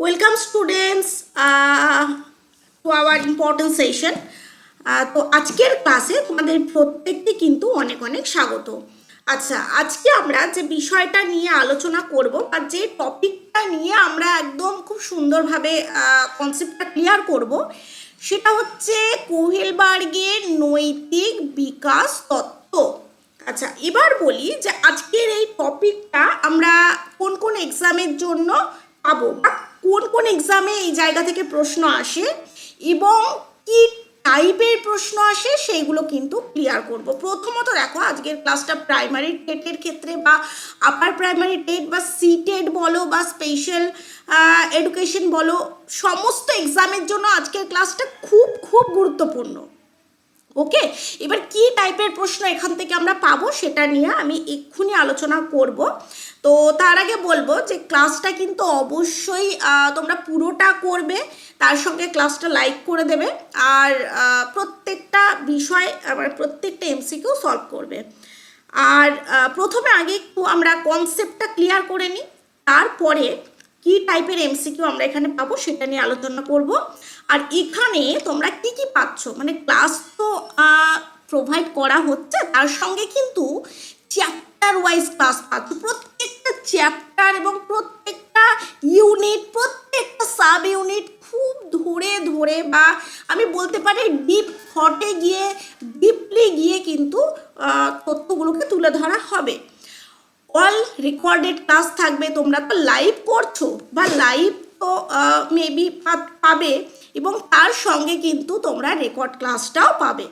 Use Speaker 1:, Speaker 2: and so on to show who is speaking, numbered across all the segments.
Speaker 1: Welcome students to our important session. তো আজকের ক্লাসে তোমাদের প্রত্যেককে কিন্তু অনেক অনেক স্বাগত। আচ্ছা, আজকে আমরা যে বিষয়টা নিয়ে আলোচনা করব বা যে টপিকটা নিয়ে আমরা একদম খুব সুন্দরভাবে কনসেপ্টটা ক্লিয়ার করব, সেটা হচ্ছে কোহেলবার্গের নৈতিক বিকাশ তত্ত্ব। আচ্ছা, এবার বলি যে আজকের এই টপিকটা আমরা কোন কোন এক্সামের জন্য পাবো বা কোন কোন এক্সামে এই জায়গা থেকে প্রশ্ন আসে এবং কি টাইপের প্রশ্ন আসে সেইগুলো কিন্তু ক্লিয়ার করব। প্রথমত দেখো, আজকের ক্লাসটা প্রাইমারি টেটের ক্ষেত্রে বা আপার প্রাইমারি টেট বা সি টেট বলো বা স্পেশাল এডুকেশন বলো, সমস্ত এক্সামের জন্য আজকের ক্লাসটা খুব খুব গুরুত্বপূর্ণ। ওকে, এবার কি টাইপের প্রশ্ন এখান থেকে আমরা পাবো সেটা নিয়ে আমি এক্ষুনি আলোচনা করব। তো তার আগে বলবো যে ক্লাসটা কিন্তু অবশ্যই তোমরা পুরোটা করবে, তার সঙ্গে ক্লাসটা লাইক করে দেবে আর প্রত্যেকটা বিষয় প্রত্যেকটা এমসিকিউ সলভ করবে। আর প্রথমে আগে একটু আমরা কনসেপ্টটা ক্লিয়ার করে নিই, তারপরে কি টাইপের এমসিকিউ আমরা এখানে পাবো সেটা নিয়ে আলোচনা করব। আর এখানে তোমরা কি কি পাচ্ছ, মানে ক্লাস তো প্রোভাইড করা হচ্ছে, তার সঙ্গে কিন্তু চ্যাপ্টার ওয়াইজ ক্লাস পাচ্ছ। প্রত্যেকটা চ্যাপ্টার এবং প্রত্যেকটা ইউনিট, প্রত্যেকটা সাব ইউনিট খুব ধরে ধরে বা আমি বলতে পারি ডিপ থটে গিয়ে, ডিপলি গিয়ে কিন্তু তথ্যগুলোকে তুলে ধরা হবে। অল রেকর্ডেড ক্লাস থাকবে, তোমরা তো লাইভ করছো বা লাইভ তো মেবি পাবে এবং তার সঙ্গে কিন্তু তোমরা রেকর্ড ক্লাসটাও পাবে।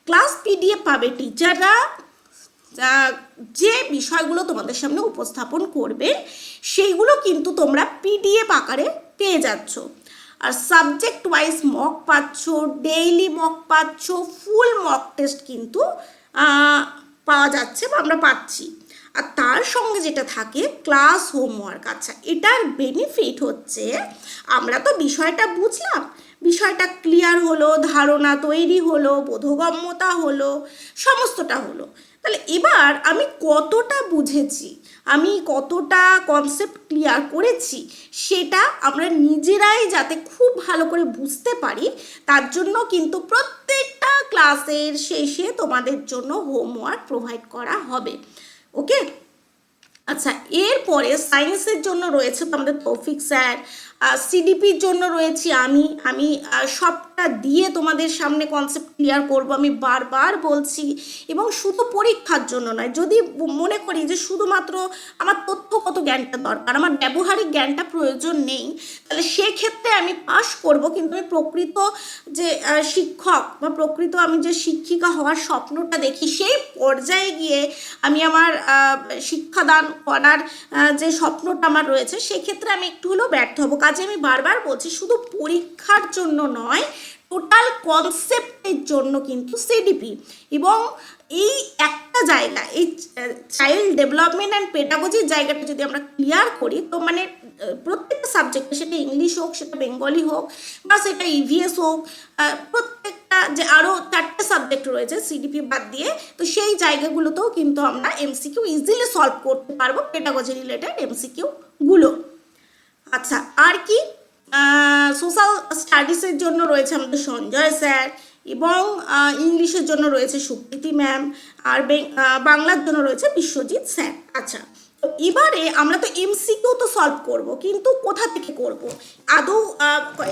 Speaker 1: ক্লাস পিডিএফ পাবে, টিচাররা যে বিষয়গুলো তোমাদের সামনে উপস্থাপন করবে সেইগুলো কিন্তু তোমরা পিডিএফ আকারে পেয়ে যাচ্ছ। আর সাবজেক্ট ওয়াইজ মক পাচ্ছ, ডেইলি মক পাচ্ছ, ফুল মক টেস্ট কিন্তু পাওয়া যাচ্ছে বা আমরা পাচ্ছি। আর তার সঙ্গে যেটা থাকে ক্লাস হোমওয়ার্ক। আচ্ছা, এটার বেনিফিট হচ্ছে আমরা তো বিষয়টা বুঝলাম, বিষয়টা ক্লিয়ার হলো, ধারণা তৈরি হলো, বোধগম্যতা হলো, সমস্তটা হলো। তাহলে এবার আমি কতটা বুঝেছি, আমি কতটা কনসেপ্ট ক্লিয়ার করেছি সেটা আমরা নিজেরাই যাতে খুব ভালো করে বুঝতে পারি, তার জন্য কিন্তু প্রত্যেকটা ক্লাসের শেষে তোমাদের জন্য হোমওয়ার্ক প্রোভাইড করা হবে। ওকে, আচ্ছা, এরপরে সায়েন্সের জন্য রয়েছে তোমাদের তৌফিক স্যার, সিডিপির জন্য রয়েছি আমি সবটা দিয়ে তোমাদের সামনে কনসেপ্ট ক্লিয়ার করব, আমি বারবার বলছি। এবং শুধু পরীক্ষার জন্য নয়, যদি মনে করি যে শুধুমাত্র আমার তথ্যগত জ্ঞানটা দরকার, আমার ব্যবহারিক জ্ঞানটা প্রয়োজন নেই, তাহলে সেক্ষেত্রে আমি পাশ করব, কিন্তু আমি প্রকৃত যে শিক্ষক বা প্রকৃত আমি যে শিক্ষিকা হওয়ার স্বপ্নটা দেখি, সেই পর্যায়ে গিয়ে আমি আমার শিক্ষাদান করার যে স্বপ্নটা আমার রয়েছে সেক্ষেত্রে আমি একটু হলেও ব্যর্থ হব। কাজে আমি বারবার বলছি, শুধু পরীক্ষার জন্য নয়, টোটাল কনসেপ্টের জন্য কিন্তু সিডিপি এবং এই একটা জায়গা, এই চাইল্ড ডেভেলপমেন্ট অ্যান্ড পেডাগজির জায়গাটা যদি আমরা ক্লিয়ার করি, তো মানে প্রত্যেকটা সাবজেক্টে, সেটা ইংলিশ হোক, সেটা বেঙ্গলি হোক বা সেটা ইভিএস হোক, প্রত্যেকটা যে আরও 4টে সাবজেক্ট রয়েছে সিডিপি বাদ দিয়ে, তো সেই জায়গাগুলোতেও কিন্তু আমরা এমসিকিউ ইজিলি সলভ করতে পারবো, পেডাগজি রিলেটেড এমসিকিউগুলো। আচ্ছা, আর কি সোশ্যাল স্টাডিজের জন্য রয়েছে আমাদের সঞ্জয় স্যার এবং ইংলিশের জন্য রয়েছে সুপ্রীতি ম্যাম আর বাংলার জন্য রয়েছে বিশ্বজিৎ স্যার। আচ্ছা, তো এবারে আমরা তো এমসিকিউ তো সলভ করব, কিন্তু কোথা থেকে করব? আদৌ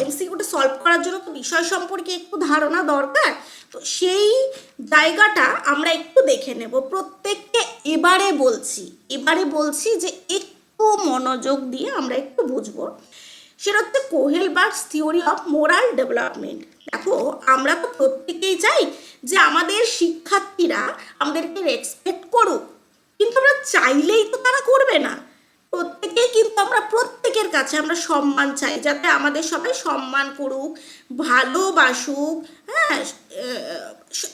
Speaker 1: এমসিকিউটা সলভ করার জন্য তো বিষয় সম্পর্কে একটু ধারণা দরকার, তো সেই জায়গাটা আমরা একটু দেখে নেব প্রত্যেককে। এবারে বলছি যে একটু মনোযোগ দিয়ে আমরা একটু বুঝবো। সেটা হচ্ছে কোহেলবার্গস থিওরি অফ মোরাল ডেভেলপমেন্ট। দেখো, আমরা তো প্রত্যেকেই চাই যে আমাদের শিক্ষার্থীরা আমাদেরকে রেসপেক্ট করুক, কিন্তু আমরা চাইলেই তো তারা করবে না। প্রত্যেকেই কিন্তু আমরা প্রত্যেকের কাছে আমরা সম্মান চাই, যাতে আমাদের সবাই সম্মান করুক, ভালোবাসুক, হ্যাঁ,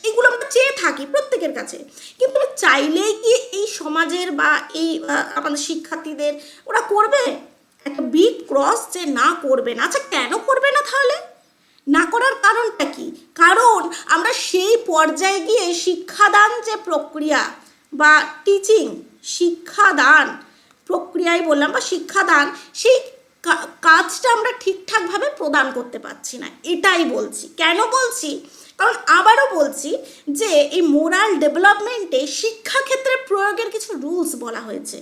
Speaker 1: এগুলো আমরা চেয়ে থাকি প্রত্যেকের কাছে। কিন্তু চাইলেই কি এই সমাজের বা এই আমাদের শিক্ষার্থীদের ওরা করবে? একটা বিগ ক্রস যে না করবে না। আচ্ছা, কেন করবে না তাহলে? না করার কারণটা কি? কারণ আমরা সেই পর্যায়ে গিয়ে শিক্ষাদান যে প্রক্রিয়া বা টিচিং, শিক্ষাদান প্রক্রিয়ায় বললাম বা শিক্ষাদান, সেই কাজটা আমরা প্রদান করতে পারছি না, এটাই বলছি। কেন বলছি? কারণ আবারও বলছি যে এই মোরাল ডেভেলপমেন্টে শিক্ষাক্ষেত্রে প্রয়োগের কিছু রুলস বলা হয়েছে,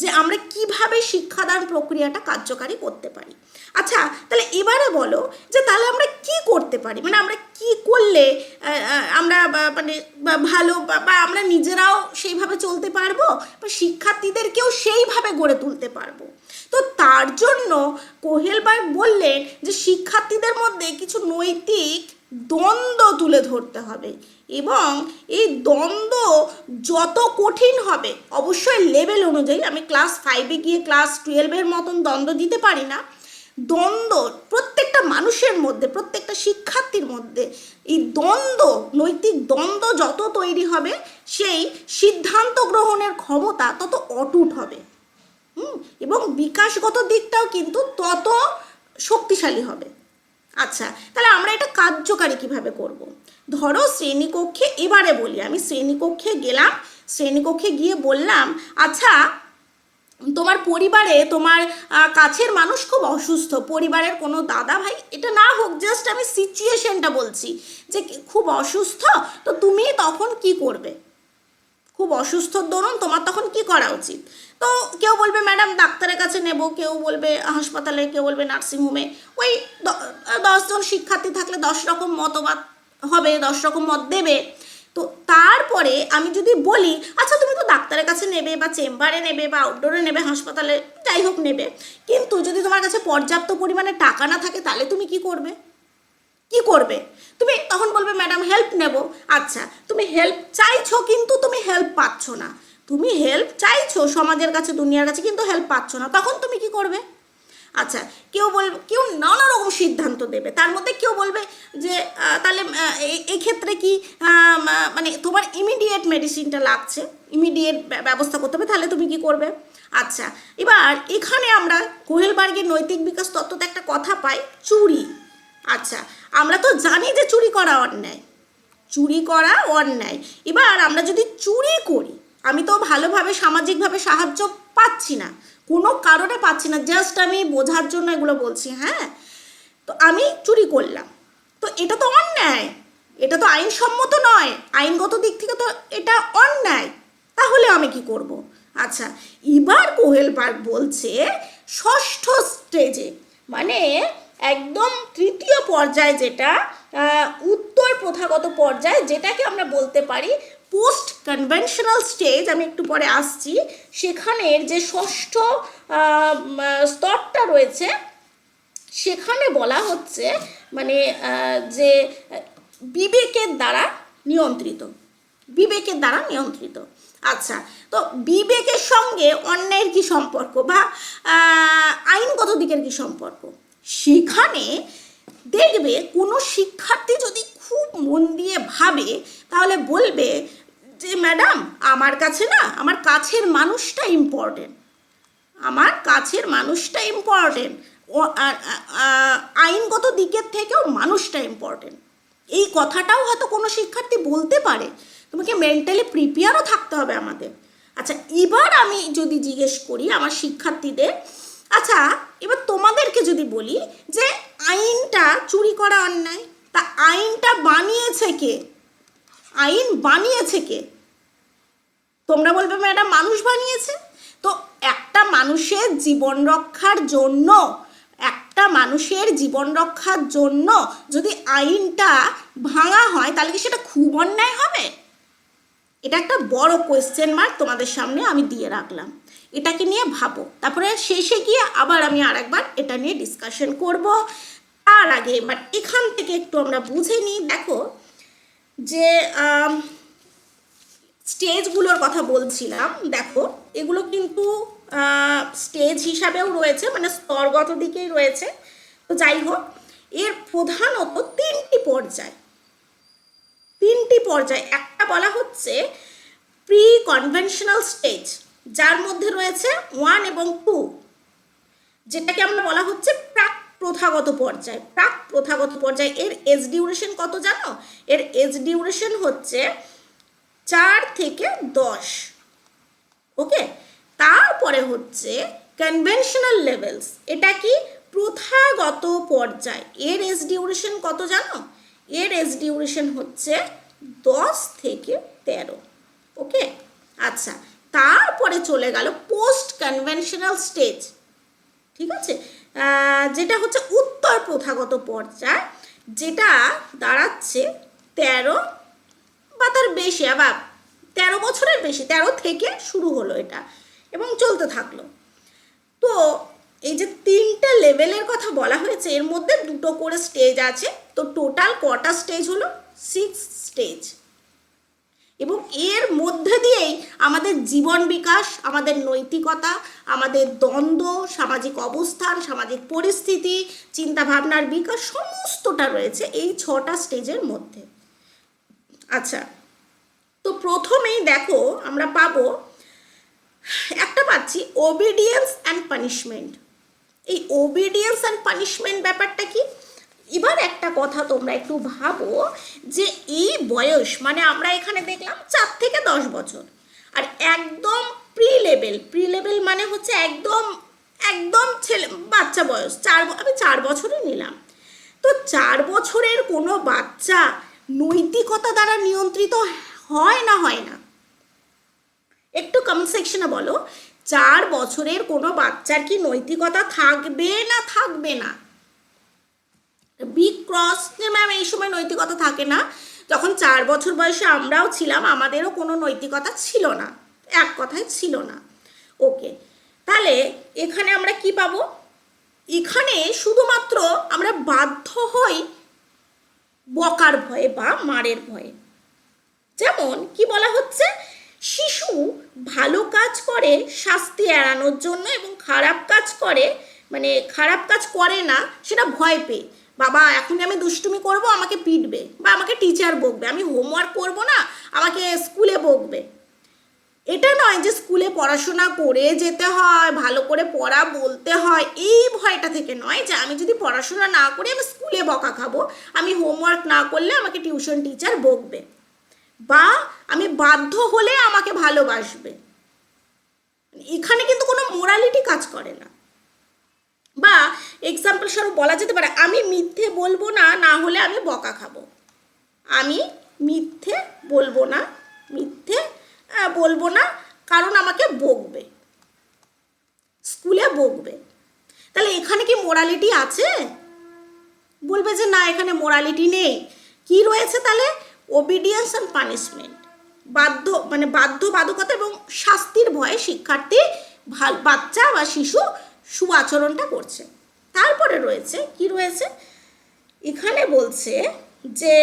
Speaker 1: যে আমরা কিভাবে শিক্ষাদান প্রক্রিয়াটা কার্যকারী করতে পারি। আচ্ছা, তাহলে এবারে বলো যে তাহলে আমরা কি করতে পারি, মানে আমরা কি করলে আমরা মানে ভালো বা আমরা নিজেরাও সেইভাবে চলতে পারবো বা শিক্ষার্থীদেরকেও সেইভাবে গড়ে তুলতে পারবো। তো তার জন্য কোহেলবার্গ বললেন যে শিক্ষার্থীদের মধ্যে কিছু নৈতিক দ্বন্দ্ব তুলে ধরতে হবে, এবং এই দ্বন্দ্ব যত কঠিন হবে, অবশ্যই লেভেল অনুযায়ী, আমি ক্লাস 5-এ গিয়ে ক্লাস 12-এর মতন দ্বন্দ্ব দিতে পারি না, দ্বন্দ্ব প্রত্যেকটা মানুষের মধ্যে, প্রত্যেকটা শিক্ষার্থীর মধ্যে এই দ্বন্দ্ব, নৈতিক দ্বন্দ্ব যত তৈরি হবে, সেই সিদ্ধান্ত গ্রহণের ক্ষমতা তত অটুট হবে, এবং বিকাশগত দিকটাও কিন্তু তত শক্তিশালী হবে। আচ্ছা, তাহলে আমরা এটা কার্যকারী কিভাবে করব? ধরো শ্রেণীকক্ষে, এবারে বলি, আমি শ্রেণীকক্ষে গেলাম, শ্রেণীকক্ষে গিয়ে বললাম, আচ্ছা তোমার পরিবারে তোমার কাছের মানুষ খুব অসুস্থ, পরিবারের কোনো দাদা ভাই, এটা না হোক, জাস্ট আমি সিচুয়েশনটা বলছি যে খুব অসুস্থ, তো তুমি তখন কি করবে? খুব অসুস্থ দরুন তোমার তখন কি করা উচিত? তো কেউ বলবে ম্যাডাম ডাক্তারের কাছে নেব, কেউ বলবে হাসপাতালে, কেউ বলবে নার্সিংহোমে। ওই 10 জন শিক্ষার্থী থাকলে 10 রকম মতবাদ হবে, 10 রকম মত দেবে। তো তারপরে আমি যদি বলি আচ্ছা তুমি তো ডাক্তারের কাছে নেবে বা চেম্বারে নেবে বা আউটডোরে নেবে, হাসপাতালে যাই হোক নেবে, কিন্তু যদি তোমার কাছে পর্যাপ্ত পরিমাণে টাকা না থাকে তাহলে তুমি কি করবে? কি করবে? তুমি তখন বলবে ম্যাডাম হেল্প নেব। আচ্ছা, তুমি হেল্প চাইছো কিন্তু তুমি হেল্প পাচ্ছ না, তুমি হেল্প চাইছো সমাজের কাছে, দুনিয়ার কাছে, কিন্তু হেল্প পাচ্ছ না, তখন তুমি কি করবে? আচ্ছা, কেউ বলবে, কেউ নানা রকম সিদ্ধান্ত দেবে, তার মধ্যে কেউ বলবে যে তাহলে এই ক্ষেত্রে কি মানে তোমার ইমিডিয়েট মেডিসিনটা লাগছে, ইমিডিয়েট ব্যবস্থা করতে হবে, তাহলে তুমি কি করবে? আচ্ছা, এবার এখানে আমরা কোহেলবার্গের নৈতিক বিকাশ তত্ত্বতে একটা কথা পাই, চুরি। আচ্ছা, আমরা তো জানি যে চুরি করা অন্যায়, চুরি করা অন্যায়। এবার আমরা যদি চুরি করি, আমি তো ভালোভাবে সামাজিকভাবে সাহায্য পাচ্ছি না, কোনো কারণে পাচ্ছি না, জাস্ট আমি বোঝার জন্য এগুলো বলছি, হ্যাঁ? তো আমি চুরি করলাম, তো এটা তো অন্যায়, এটা তো আইনসম্মত নয়, আইনগত দিক থেকে তো এটা অন্যায়, তাহলে আমি কি করব? আচ্ছা, এবার কোহেলবার্গ বলছে ষষ্ঠ স্টেজে, মানে একদম তৃতীয় পর্যায়ে, যেটা উত্তর প্রথাগত পর্যায়, যেটাকে আমরা বলতে পারি পোস্ট কনভেনশনাল স্টেজ, আমি একটু পরে আসছি, সেখানের যে ষষ্ঠ স্তরটা রয়েছে, সেখানে বলা হচ্ছে মানে যে বিবেকের দ্বারা নিয়ন্ত্রিত, বিবেকের দ্বারা নিয়ন্ত্রিত। আচ্ছা, তো বিবেকের সঙ্গে অন্যায়ের কি সম্পর্ক বা আইনগত দিকের কি সম্পর্ক? সেখানে দেখবে কোনো শিক্ষার্থী যদি খুব মন দিয়ে ভাবে, তাহলে বলবে যে ম্যাডাম আমার কাছে না, আমার কাছের মানুষটা ইম্পর্টেন্ট, আমার কাছের মানুষটা ইম্পর্টেন্ট, আইনগত দিকের থেকেও মানুষটা ইম্পর্টেন্ট। এই কথাটাও হয়তো কোনো শিক্ষার্থী বলতে পারে, তোমাকে মেন্টালি প্রিপেয়ারও থাকতে হবে আমাদের। আচ্ছা, এবার আমি যদি জিজ্ঞেস করি আমার শিক্ষার্থীদের, আচ্ছা এবার তোমাদেরকে যদি বলি যে আইনটা চুরি করা অন্যায়, তা আইনটা বানিয়েছে কে? আইন বানিয়েছে কে? তোমরা বলবে ম্যাডাম মানুষ বানিয়েছে। তো একটা মানুষের জীবন রক্ষার জন্য, একটা মানুষের জীবন রক্ষার জন্য যদি আইনটা ভাঙা হয়, তাহলে কি সেটা খুব অন্যায় হবে? এটা একটা বড় কোয়েশ্চেন মার্ক তোমাদের সামনে আমি দিয়ে রাখলাম, এটাকে নিয়ে ভাবো, তারপরে শেষে গিয়ে আবার আমি আরেকবার এটা নিয়ে ডিসকাশন করব। তার আগে এবার এখান থেকে একটু আমরা বুঝে নিই। দেখো যে স্টেজগুলোর কথা বলছিলাম, দেখো এগুলো কিন্তু স্টেজ হিসাবেও রয়েছে, মানে স্তরগত দিকেই রয়েছে। তো যাই হোক, এর প্রধানত তিনটি পর্যায়, একটা বলা হচ্ছে প্রি কনভেনশনাল স্টেজ, যার মধ্যে রয়েছে 1 এবং 2, যেটাকে আমরা বলা হচ্ছে প্রাক প্রথাগত পর্যায়। প্রাক প্রথাগত পর্যায় এর এজ ডিউরেশন কত জানো? এর এজ ডিউরেশন হচ্ছে 4 থেকে 10। ওকে, তারপরে হচ্ছে কনভেনশনাল লেভেলস, এটা কি প্রথাগত পর্যায়, এর এজ ডিউরেশন কত জানো? এর এজ ডিউরেশন হচ্ছে 10 থেকে 13। ওকে, আচ্ছা, তারপরে চলে গেল পোস্ট কনভেনশনাল স্টেজ, ঠিক আছে, যেটা হচ্ছে উত্তর প্রথাগত পর্যায়, যেটা দাঁড়াচ্ছে 13 বা তার বেশি, আবার 13 বছরের বেশি, 13 থেকে শুরু হলো এটা এবং চলতে থাকলো। তো এই যে 3টে লেভেলের কথা বলা হয়েছে, এর মধ্যে 2টো করে স্টেজ আছে। তো টোটাল কটা স্টেজ হলো? 6 স্টেজ। এবং এর মধ্যে দিয়েই আমাদের জীবন বিকাশ, আমাদের নৈতিকতা, আমাদের দ্বন্দ্ব, সামাজিক অবস্থান, সামাজিক পরিস্থিতি, চিন্তাভাবনার বিকাশ সমস্তটা রয়েছে এই 6টা স্টেজের মধ্যে। আচ্ছা, তো প্রথমেই দেখো আমরা পাবো, একটা পাচ্ছি ওবিডিয়েন্স অ্যান্ড পানিশমেন্ট। এই ওবিডিয়েন্স অ্যান্ড পানিশমেন্ট ব্যাপারটা কি? এবার একটা কথা তোমরা একটু ভাবো যে এই বয়স, মানে আমরা এখানে দেখলাম 4 থেকে 10 বছর, আর একদম প্রি লেভেল মানে হচ্ছে একদম একদম ছেলে বাচ্চা বয়স, আমি 4 বছরই নিলাম। তো 4 বছরের কোনো বাচ্চা নৈতিকতা দ্বারা নিয়ন্ত্রিত হয় না? হয় না? একটু কমেন্ট সেকশনে বলো, 4 বছরের কোনো বাচ্চার কি নৈতিকতা থাকবে না থাকবে না? বিগ ক্রস যে ম্যাম এই সময় নৈতিকতা থাকে না, যখন 4 বছর বয়সে আমরাও ছিলাম, আমাদেরও কোনো নৈতিকতা ছিল না, এক কথায় ছিল না। ওকে, তাহলে এখানে আমরা কি পাবো? এখানে শুধুমাত্র আমরা বাধ্য হই বকার ভয়ে বা মারের ভয়ে। যেমন কি বলা হচ্ছে, শিশু ভালো কাজ করে শাস্তি এড়ানোর জন্য এবং খারাপ কাজ করে না সেটা ভয় পেয়ে, বাবা এখনই আমি দুষ্টুমি করব, আমাকে পিটবে বা আমাকে টিচার বকবে, আমি হোমওয়ার্ক করব না, আমাকে স্কুলে বকবে। এটা নয় যে স্কুলে পড়াশোনা করে যেতে হয়, ভালো করে পড়া বলতে হয়, এই ভয়টা থেকে নয় যে আমি যদি পড়াশোনা না করি আমি স্কুলে বকা খাবো, আমি হোমওয়ার্ক না করলে আমাকে টিউশন টিচার বকবে, বা আমি বাধ্য হলে আমাকে ভালোবাসবে। এখানে কিন্তু কোনো মোরালিটি কাজ করে না। বা এক্সাম্পল স্বরূপ বলা যেতে পারে, আমি মিথ্যে বলবো না, না হলে আমি বকা খাবো। আমি মিথ্যে বলবো না কারণ আমাকে বকবে, স্কুলে বকবে। তাহলে এখানে কি মোরালিটি আছে? বলবে যে না, এখানে মোরালিটি নেই। কি রয়েছে তাহলে? ওবিডিয়েন্স অ্যান্ড পানিশমেন্ট, বাধ্যবাধকতা এবং শাস্তির ভয়ে শিক্ষার্থী বাচ্চা বা শিশু সুআচরণটা করছে। তারপরে রয়েছে কি রয়েছে এখানে, বলছে যে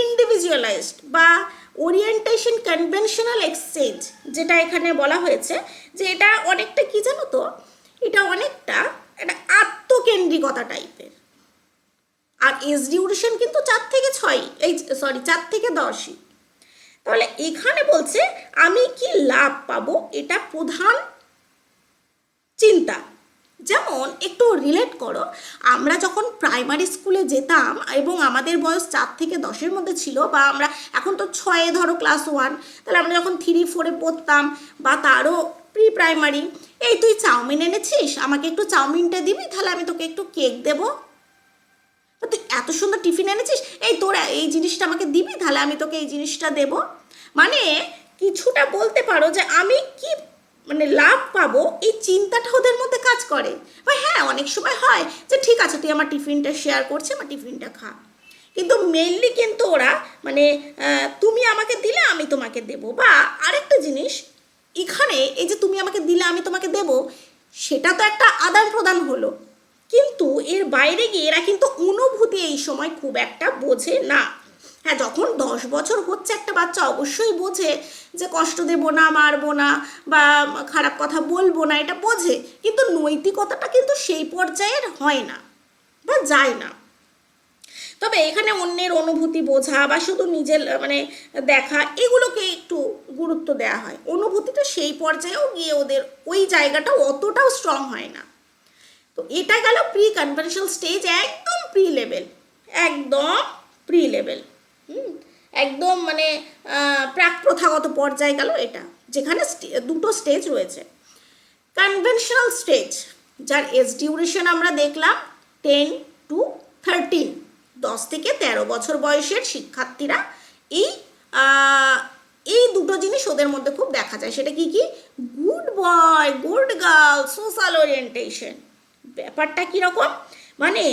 Speaker 1: ইন্ডিভিজুয়ালাইজড বা ওরিয়েন্টেশন কনভেনশনাল এক্সচেঞ্জ, যেটা এখানে বলা হয়েছে যে এটা অনেকটা কি জানো তো, এটা অনেকটা একটা আত্মকেন্দ্রিকতা টাইপের। আর এজ ডিউরেশন কিন্তু 4 থেকে 10ই। তাহলে এখানে বলছে আমি কি লাভ পাবো, এটা প্রধান চিন্তা। যেমন একটু রিলেট করো, আমরা যখন প্রাইমারি স্কুলে যেতাম এবং আমাদের বয়স 4 থেকে 10-এর মধ্যে ছিল, বা আমরা এখন তো 6-এ ধরো ক্লাস 1, তাহলে আমরা যখন 3-4-এ পড়তাম বা তারও প্রি প্রাইমারি, এই তুই চাউমিন এনেছিস, আমাকে একটু চাউমিনটা দিবি, তাহলে আমি তোকে একটু কেক দেবো। তুই এত সুন্দর টিফিন এনেছিস, এই তোরা এই জিনিসটা আমাকে দিবি, তাহলে আমি তোকে এই জিনিসটা দেবো। মানে কিছুটা বলতে পারো যে আমি কি লাভ পাবো, এই চিন্তাটা ওদের মধ্যে কাজ করে। বা হ্যাঁ, অনেক সময় হয় যে ঠিক আছে তুই আমার টিফিনটা শেয়ার করছে, আমার টিফিনটা খা, কিন্তু মেইনলি কিন্তু ওরা তুমি আমাকে দিলে আমি তোমাকে দেবো। বা আরেকটা জিনিস এখানে, এই যে তুমি আমাকে দিলে আমি তোমাকে দেবো, সেটা তো একটা আদান প্রদান হলো, কিন্তু এর বাইরে গিয়ে এরা কিন্তু অনুভূতি এই সময় খুব একটা বোঝে না। হ্যাঁ, যখন 10 বছর হচ্ছে একটা বাচ্চা অবশ্যই বোঝে যে কষ্ট দেবো না, মারবো না বা খারাপ কথা বলবো না, এটা বোঝে, কিন্তু নৈতিকতাটা কিন্তু সেই পর্যায়ের হয় না বা যায় না। তবে এখানে অন্যের অনুভূতি বোঝা বা শুধু নিজের দেখা, এগুলোকে একটু গুরুত্ব দেওয়া হয়। অনুভূতিটা সেই পর্যায়েও গিয়ে ওদের ওই জায়গাটা অতটাও স্ট্রং হয় না। তো এটা গেল প্রি কনভেনশনাল স্টেজ, একদম প্রি লেভেল, একদম প্রাক প্রথাগত পর্যায়ে গেল এটা, যেখানে 2টো স্টেজ রয়েছে। কনভেনশনাল স্টেজ, যার এজ ডিউরেশন আমরা দেখলাম 10 to 13, 10 থেকে 13 বছর বয়সের শিক্ষার্থীরা এই এই দুটো জিনিস ওদের মধ্যে খুব দেখা যায়। সেটা কি কি? Good boy, good girl, social orientation. ব্যাপারটা কীরকম, মানে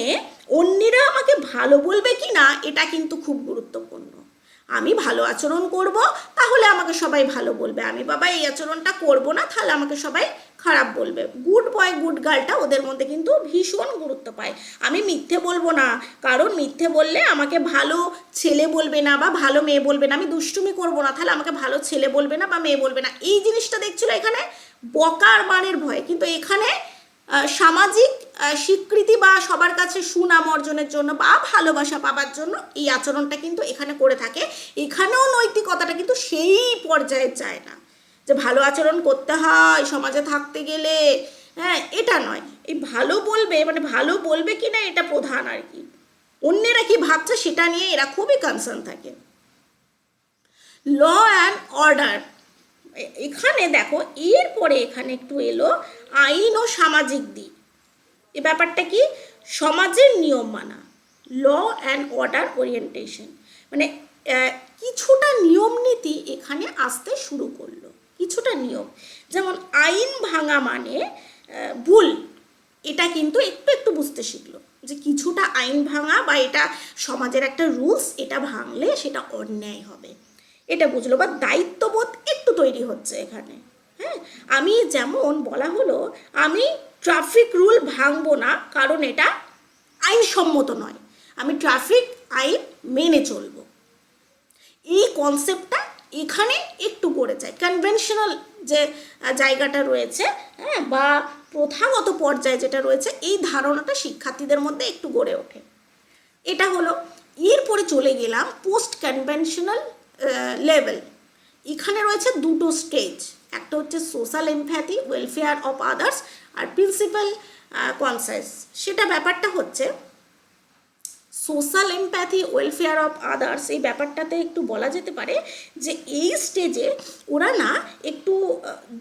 Speaker 1: অন্যেরা আমাকে ভালো বলবে কি না এটা কিন্তু খুব গুরুত্বপূর্ণ। আমি ভালো আচরণ করব তাহলে আমাকে সবাই ভালো বলবে, আমি বাবা এই আচরণটা করব না তাহলে আমাকে সবাই খারাপ বলবে। গুড বয় গুড গার্লটা ওদের মধ্যে কিন্তু ভীষণ গুরুত্ব পায়। আমি মিথ্যে বলবো না, কারণ মিথ্যে বললে আমাকে ভালো ছেলে বলবে না বা ভালো মেয়ে বলবে না। আমি দুষ্টুমি করব না তাহলে আমাকে ভালো ছেলে বলবে না বা মেয়ে বলবে না। এই জিনিসটা দেখছিল এখানে বকার মানের ভয়, কিন্তু এখানে সামাজিক স্বীকৃতি বা সবার কাছে সুনাম অর্জনের জন্য বা ভালোবাসা পাবার জন্য এই আচরণটা কিন্তু এখানে করে থাকে। এখানেও নৈতিকতাটা কিন্তু সেই পর্যায়ে যায় না যে ভালো আচরণ করতে হয় সমাজে থাকতে গেলে, হ্যাঁ এটা নয়। এই ভালো বলবে মানে ভালো বলবে কি না এটা প্রধান আর কি, অন্যেরা কি ভাবছে সেটা নিয়ে এরা খুবই কনসার্ন থাকে। ল অ্যান্ড অর্ডার, এখানে দেখো এরপরে এখানে একটু এলো আইন ও সামাজিক দিক। এ ব্যাপারটা কি? সমাজের নিয়ম মানা, ল অ্যান্ড অর্ডার ওরিয়েন্টেশন, মানে কিছুটা নিয়ম নীতি এখানে আসতে শুরু করলো, কিছুটা নিয়ম। যেমন আইন ভাঙা মানে ভুল, এটা কিন্তু একটু একটু বুঝতে শিখলো যে কিছুটা আইন ভাঙা বা এটা সমাজের একটা রুলস, এটা ভাঙলে সেটা অন্যায় হবে, এটা বুঝলো। বা দায়িত্ববোধ একটু তৈরি হচ্ছে এখানে। হ্যাঁ, আমি যেমন বলা হলো আমি ট্রাফিক রুল ভাঙবো না কারণ এটা আইনসম্মত নয়, আমি ট্রাফিক আইন মেনে চলবো। এই কনসেপ্টটা এখানে একটু গড়ে যায়। কনভেনশনাল যে জায়গাটা রয়েছে, হ্যাঁ, বা প্রথাগত পর্যায়ে যেটা রয়েছে, এই ধারণাটা শিক্ষার্থীদের মধ্যে একটু গড়ে ওঠে। এটা হলো। এরপরে চলে গেলাম পোস্ট কনভেনশনাল লেভেল। এখানে রয়েছে দুটো স্টেজ, একটা হচ্ছে social empathy, welfare of others, আর প্রিন্সিপাল কনসাস। সেটা ব্যাপারটা হচ্ছে social empathy, welfare of others, এই ব্যাপারটাতে একটু বলা যেতে পারে যে এই স্টেজে ওরা না একটু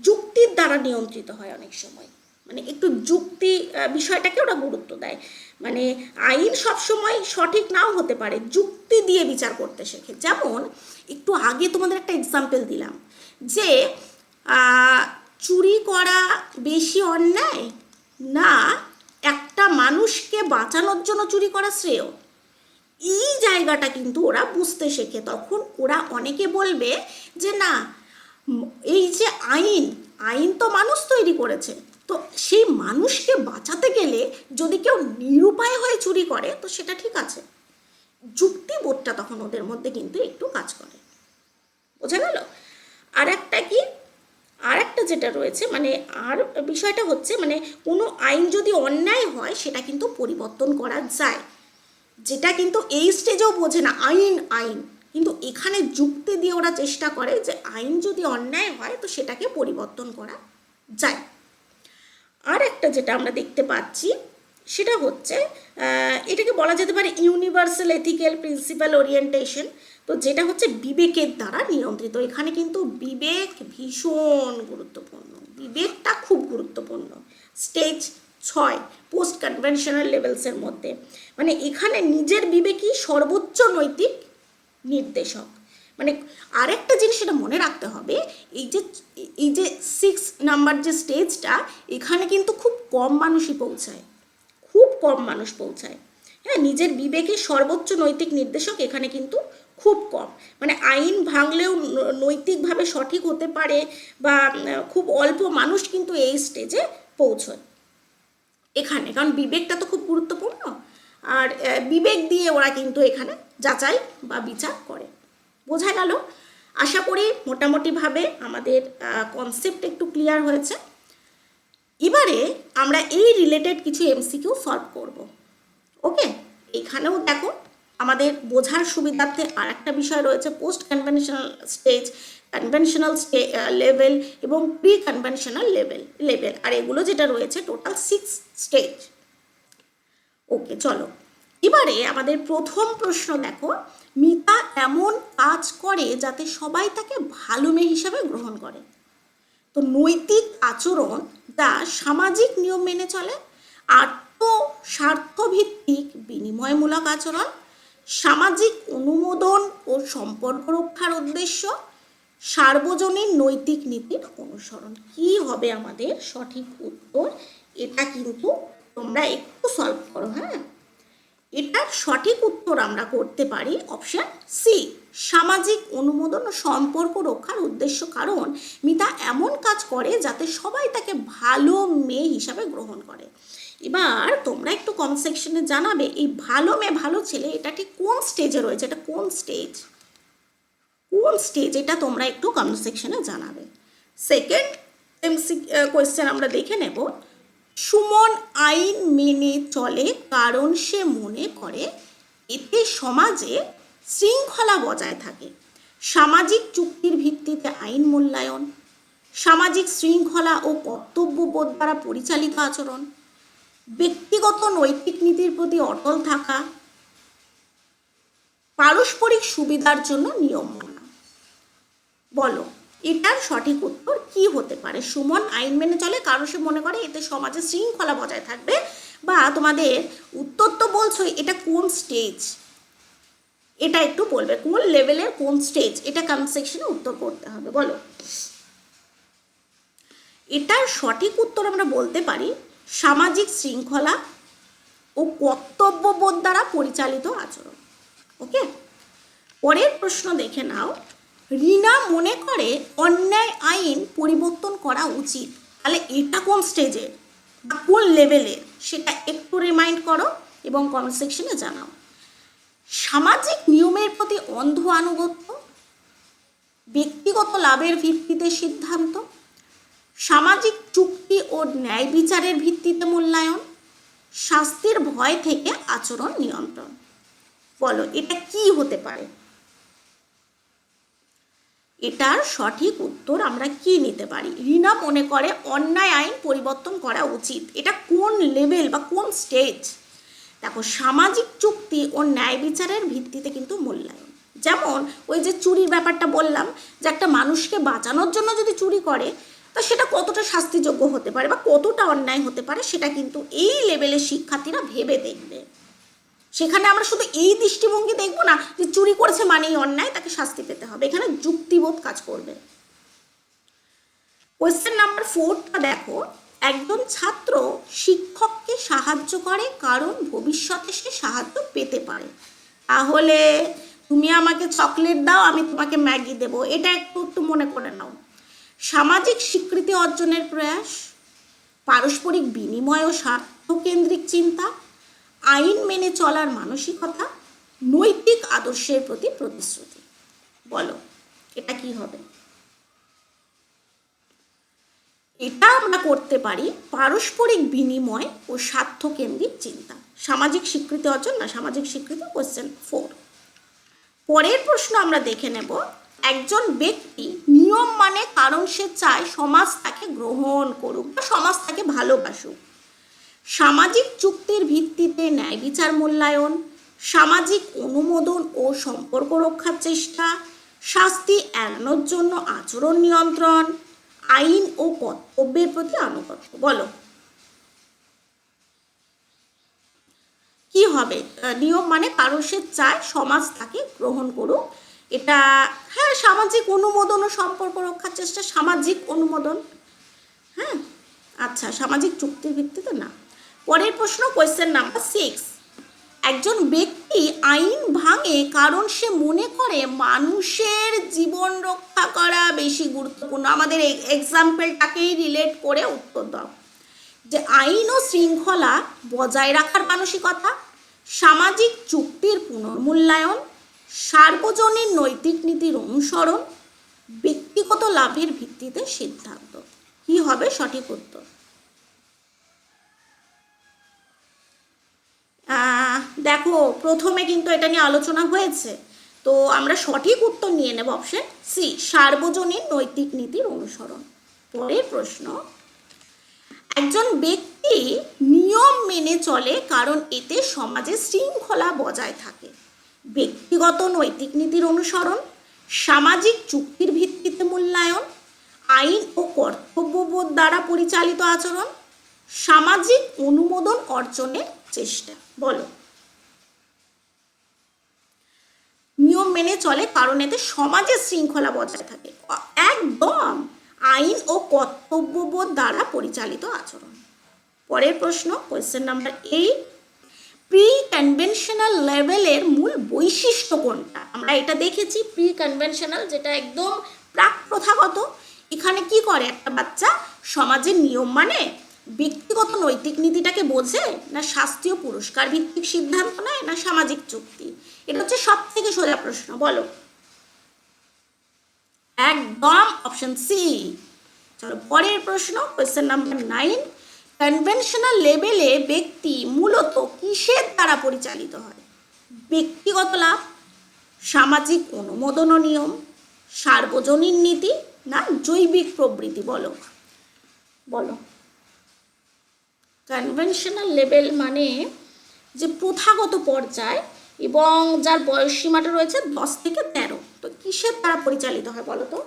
Speaker 1: যুক্তির দ্বারা নিয়ন্ত্রিত হয় অনেক সময়, মানে একটু যুক্তি বিষয়টাকে ওরা গুরুত্ব দেয়। মানে আইন সবসময় সঠিক নাও হতে পারে, যুক্তি দিয়ে বিচার করতে শেখে। যেমন একটু আগে তোমাদের একটা এক্সাম্পল দিলাম যে চুরি করা বেশি অন্যায় না একটা মানুষকে বাঁচানোর জন্য চুরি করা শ্রেয়, এই জায়গাটা কিন্তু ওরা বুঝতে শেখে। তখন ওরা অনেকে বলবে যে না, এই যে আইন, আইন তো মানুষ তৈরি করেছে, তো সেই মানুষকে বাঁচাতে গেলে যদি কেউ নিরুপায় হয়ে চুরি করে তো সেটা ঠিক আছে। যুক্তিবোধটা তখন ওদের মধ্যে কিন্তু একটু কাজ করে। বোঝা গেল? আর একটা কি, আর একটা যেটা রয়েছে মানে আর বিষয়টা হচ্ছে মানে কোনো আইন যদি অন্যায় হয় সেটা কিন্তু পরিবর্তন করা যায়, যেটা কিন্তু এই স্টেজেও বোঝে না আইন আইন, কিন্তু এখানে যুক্তি দিয়ে ওরা চেষ্টা করে যে আইন যদি অন্যায় হয় তো সেটাকে পরিবর্তন করা যায়। আর একটা যেটা আমরা দেখতে পাচ্ছি সেটা হচ্ছে এটাকে বলা যেতে পারে ইউনিভার্সাল এথিক্যাল প্রিন্সিপাল ওরিয়েন্টেশন, তো যেটা হচ্ছে বিবেকের দ্বারা নিয়ন্ত্রিত। এখানে কিন্তু বিবেক ভীষণ গুরুত্বপূর্ণ, বিবেকটা খুব গুরুত্বপূর্ণ। স্টেজ 6 পোস্ট কনভেনশনাল লেভেলসের মধ্যে, মানে এখানে নিজের বিবেকই সর্বোচ্চ নৈতিক নির্দেশক। মানে আরেকটা জিনিস সেটা মনে রাখতে হবে, এই যে 6 নাম্বার যে স্টেজটা, এখানে কিন্তু খুব কম মানুষই পৌঁছায়, খুব কম মানুষ পৌঁছায়। হ্যাঁ, নিজের বিবেকের সর্বোচ্চ নৈতিক নির্দেশক এখানে কিন্তু খুব কম, মানে আইন ভাঙলেও নৈতিকভাবে সঠিক হতে পারে বা খুব অল্প মানুষ কিন্তু এই স্টেজে পৌঁছয় এখানে, কারণ বিবেকটা তো খুব গুরুত্বপূর্ণ। আর বিবেক দিয়ে ওরা কিন্তু এখানে যাচাই বা বিচার করে। বোঝা গেল? আশা করি মোটামুটিভাবে আমাদের কনসেপ্ট একটু ক্লিয়ার হয়েছে। এবারে আমরা এই রিলেটেড কিছু এমসিকিউ সলভ করব। ওকে, এখানেও দেখো আমাদের বোঝার সুবিধার্থে আর একটা বিষয় রয়েছে post conventional stage, conventional level এবং প্রি কনভেনশনাল লেভেল, আর এগুলো যেটা রয়েছে টোটাল 6 স্টেজ। ওকে, চলো এবারে আমাদের প্রথম প্রশ্ন দেখো, মিতা এমন কাজ করে যাতে সবাই তাকে ভালো মেয়ে হিসাবে গ্রহণ করে। তো নৈতিক আচরণ যা সামাজিক নিয়ম মেনে চলে, স্বার্থভিত্তিক বিনিময়মূলক আচরণ, সামাজিক অনুমোদন ও সম্পর্ক রক্ষার উদ্দেশ্য, সার্বজনীন নৈতিক নীতির অনুসরণ। কি হবে আমাদের সঠিক উত্তর? এটা কিন্তু তোমরা একটু সলভ করো। হ্যাঁ, এটার সঠিক উত্তর আমরা করতে পারি অপশন সি, সামাজিক অনুমোদন ও সম্পর্ক রক্ষার উদ্দেশ্য। কারণ মিতা এমন কাজ করে যাতে সবাই তাকে ভালো মেয়ে হিসাবে গ্রহণ করে। এবার তোমরা একটু কমেন্ট সেকশনে জানাবে এই ভালো মেয়ে ভালো ছেলে এটা ঠিক কোন স্টেজে রয়েছে, এটা কোন স্টেজ, এটা তোমরা একটু কমেন্ট সেকশনে জানাবে। সেকেন্ড কোয়েশ্চেন আমরা দেখে নেব। সুমন আইন মেনে চলে কারণ সে মনে করে এতে সমাজে শৃঙ্খলা বজায় থাকে। সামাজিক চুক্তির ভিত্তিতে আইন মূল্যায়ন, সামাজিক শৃঙ্খলা ও কর্তব্যবোধ দ্বারা পরিচালিত আচরণ, ব্যক্তিগত নৈতিক নীতির প্রতি অটল থাকা, পারস্পরিক সুবিধার জন্য নিয়ম মানা। বলো এটার সঠিক উত্তর কি হতে পারে? সুমন আইন মেনে চলে কারণ সে মনে করে এতে সমাজে শৃঙ্খলা বজায় থাকবে, বা তোমাদের উত্তর তো বলছো এটা কোন স্টেজ, এটা একটু বলবে কোন লেভেলের কোন স্টেজ, এটা কমেন্ট সেকশনে উত্তর করতে হবে। বলো এটার সঠিক উত্তর আমরা বলতে পারি সামাজিক শৃঙ্খলা ও কর্তব্যবোধ দ্বারা পরিচালিত আচরণ। ওকে, পরের প্রশ্ন দেখে নাও। রিনা মনে করে অন্যায় আইন পরিবর্তন করা উচিত। তাহলে এটা কোন স্টেজে বা কোন লেভেলে সেটা একটু রিমাইন্ড করো এবং কমেন্ট সেকশনে জানাও। সামাজিক নিয়মের প্রতি অন্ধ আনুগত্য, ব্যক্তিগত লাভের ভিত্তিতে সিদ্ধান্ত, সামাজিক চুক্তি ও ন্যায় বিচারের ভিত্তিতে মূল্যায়ন, শাস্তির ভয় থেকে আচরণ নিয়ন্ত্রণ। বলো এটা কি হতে পারে? এটার সঠিক উত্তর আমরা কি নিতে পারি? রিনা মনে করে অন্যায় আইন পরিবর্তন করা উচিত, এটা কোন লেভেল বা কোন স্টেজ? দেখো সামাজিক চুক্তি ও ন্যায় বিচারের ভিত্তিতে কিন্তু মূল্যায়ন। যেমন ওই যে চুরির ব্যাপারটা বললাম, যে একটা মানুষকে বাঁচানোর জন্য যদি চুরি করে তা সেটা কতটা শাস্তিযোগ্য হতে পারে বা কতটা অন্যায় হতে পারে, সেটা কিন্তু এই লেভেলের শিক্ষার্থীরা ভেবে দেখবে। সেখানে আমরা শুধু এই দৃষ্টিভঙ্গি দেখবো না যে চুরি করেছে মানেই অন্যায়, তাকে শাস্তি পেতে হবে। এখানে যুক্তিবোধ কাজ করবে। কোয়েশ্চেন নাম্বার 4টা দেখো। একজন ছাত্র শিক্ষককে সাহায্য করে কারণ ভবিষ্যতে সে সাহায্য পেতে পারে। তাহলে তুমি আমাকে চকলেট দাও, আমি তোমাকে ম্যাগি দেব, এটা একটু একটু মনে করে নাও। সামাজিক স্বীকৃতি অর্জনের প্রয়াস, পারস্পরিক বিনিময় ও স্বার্থকেন্দ্রিক চিন্তা, আইন মেনে চলার মানসিকতা, নৈতিক আদর্শের প্রতি প্রতিশ্রুতি। বলো এটা কি হবে? এটা আমরা করতে পারি পারস্পরিক বিনিময় ও স্বার্থকেন্দ্রিক চিন্তা। সামাজিক স্বীকৃতি অর্জন না, সামাজিক স্বীকৃতি। কোয়েশ্চেন 4। পরের প্রশ্ন আমরা দেখে নেব। একজন ব্যক্তি নিয়ম মানে কারণ সে চায় সমাজ তাকে গ্রহণ করুক বা সমাজ তাকে ভালোবাসুক। সামাজিক চুক্তির ভিত্তিতে ন্যায় বিচার মূল্যায়ন, সামাজিক অনুমোদন ও সম্পর্ক রক্ষার চেষ্টা, শাস্তি এড়ানোর জন্য আচরণ নিয়ন্ত্রণ, আইন ও কর্তব্যের প্রতি আনুগত্য। বলো কি হবে? নিয়ম মানে কারণ সে চায় সমাজ তাকে গ্রহণ করুক, এটা হ্যাঁ সামাজিক অনুমোদন ও সম্পর্ক রক্ষার চেষ্টা, সামাজিক অনুমোদন। হ্যাঁ আচ্ছা, সামাজিক চুক্তির ভিত্তিতে না। পরের প্রশ্ন কোয়েশ্চেন নাম্বার 6। একজন ব্যক্তি আইন ভাঙে কারণ সে মনে করে মানুষের জীবন রক্ষা করা বেশি গুরুত্বপূর্ণ। আমাদের এই এক্সাম্পলটাকেই রিলেট করে উত্তর দাও। যে আইন ও শৃঙ্খলা বজায় রাখার মানসিকতা, সামাজিক চুক্তির পুনর্মূল্যায়ন, সার্বজনীন নৈতিক নীতির অনুসরণ, ব্যক্তিগত লাভের ভিত্তিতে সিদ্ধান্ত। কি হবে সঠিক উত্তর? দেখো প্রথমে কিন্তু এটা নিয়ে আলোচনা হয়েছে, তো আমরা সঠিক উত্তর নিয়ে নেব অপশন সি, সার্বজনীন নৈতিক নীতির অনুসরণ। পরের প্রশ্ন। একজন ব্যক্তি নিয়ম মেনে চলে কারণ এতে সমাজে শৃঙ্খলা বজায় থাকে। ব্যক্তিগত নৈতিক নীতির অনুসরণ, সামাজিক চুক্তির ভিত্তিতে মূল্যায়ন, আইন ও কর্তব্যবোধ দ্বারা পরিচালিত আচরণ, সামাজিক অনুমোদন অর্জনের চেষ্টা। বলো। নিয়ম মেনে চলে কারণ এতে সমাজের শৃঙ্খলা বজায় থাকে। একদম, আইন ও কর্তব্যবোধ দ্বারা পরিচালিত আচরণ। পরের প্রশ্ন, কোয়েশ্চেন নাম্বার 8, প্রি কনভেনশনাল লেভেলের মূল বৈশিষ্ট্য কোনটা? আমরা এটা দেখেছি, প্রি কনভেনশনাল যেটা একদম প্রাক প্রথাগত। এখানে কি করে একটা বাচ্চা? সমাজের নিয়ম মানে ব্যক্তিগত নৈতিক নীতিটাকে বোঝে, না শাস্ত্রীয় পুরস্কার ভিত্তিক সিদ্ধান্ত নেয়, না সামাজিক চুক্তি? এটা হচ্ছে সব থেকে সোজা প্রশ্ন। বলো। একদম অপশন সি। চলো পরের প্রশ্ন, কোয়েশ্চেন নাম্বার 9, কনভেনশনাল লেভেলে ব্যক্তি মূলত কিসের দ্বারা পরিচালিত হয়? ব্যক্তিগত লাভ, সামাজিক অনুমোদন ও নিয়ম, সার্বজনীন নীতি, না জৈবিক প্রবৃত্তি? বলো। বলো। কনভেনশনাল লেভেল মানে যে প্রথাগত পর্যায় এবং যার বয়স সীমাটা রয়েছে 10 থেকে 13। তো কিসের দ্বারা পরিচালিত হয় বলো তো?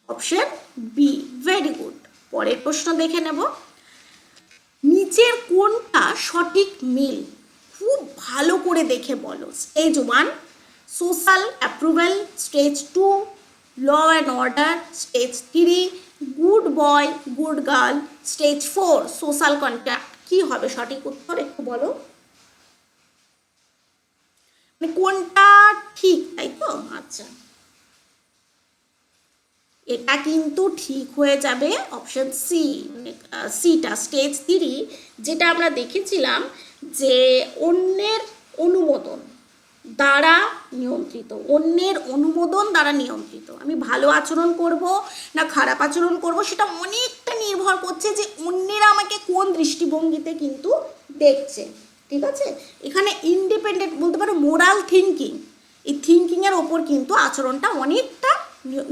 Speaker 1: Option B. Very good. পরের প্রশ্ন দেখে নেব, নিচের কোনটা সঠিক মিল? খুব ভালো করে দেখে বলো। Stage 1 social approval, stage 2 law and order, stage 3 good boy good girl, stage 4 social contact. কি হবে সঠিক উত্তর একটু বলো। মানে কোনটা ঠিক, তাই তো? আচ্ছা, এটা কিন্তু ঠিক হয়ে যাবে অপশন সি। সিটা স্টেজ 3 যেটা আমরা দেখেছিলাম যে অন্যের অনুমোদন দ্বারা নিয়ন্ত্রিত। অন্যের অনুমোদন দ্বারা নিয়ন্ত্রিত। আমি ভালো আচরণ করব না খারাপ আচরণ করব সেটা অনেকটা নির্ভর করছে যে অন্যেরা আমাকে কোন দৃষ্টিভঙ্গিতে কিন্তু দেখছে। ঠিক আছে, এখানে ইন্ডিপেন্ডেন্ট বলতে পারো মোরাল থিঙ্কিং, এই থিঙ্কিংয়ের ওপর কিন্তু আচরণটা অনেকটা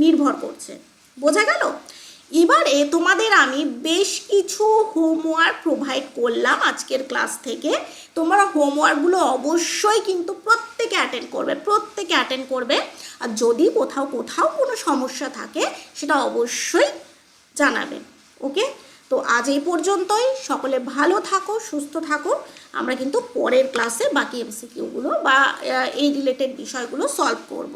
Speaker 1: নির্ভর করছে। বোঝা গেল? এবারে তোমাদের আমি বেশ কিছু হোমওয়ার্ক প্রোভাইড করলাম আজকের ক্লাস থেকে। তোমরা হোমওয়ার্কগুলো অবশ্যই কিন্তু প্রত্যেকে অ্যাটেন্ড করবে। আর যদি কোথাও কোনো সমস্যা থাকে সেটা অবশ্যই জানাবে। ওকে, তো আজ এই পর্যন্তই। সকলে ভালো থাকো, সুস্থ থাকো। আমরা কিন্তু পরের ক্লাসে বাকি এমসিকিউগুলো বা এই রিলেটেড বিষয়গুলো সলভ করব।